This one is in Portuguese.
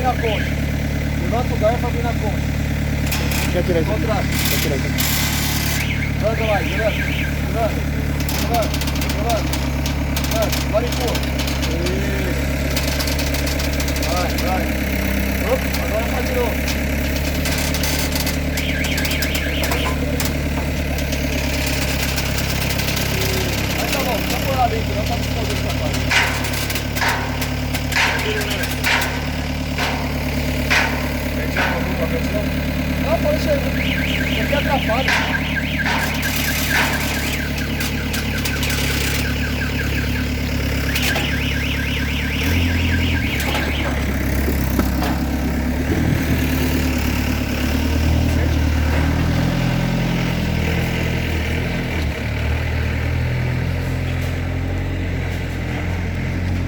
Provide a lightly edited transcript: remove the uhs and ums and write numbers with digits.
na ponte. Levanta o ganho pra vir na ponte. Deixa eu tirar isso. Contrato. Deixa eu tirar isso aqui. Levanta lá, levanta. Agora empurra. Isso. Vai. Opa, agora faz de novo. Aí tá bom, tá por lá dentro, não tá com o pra fora. Não, pode ser. Isso aqui é atrapalha.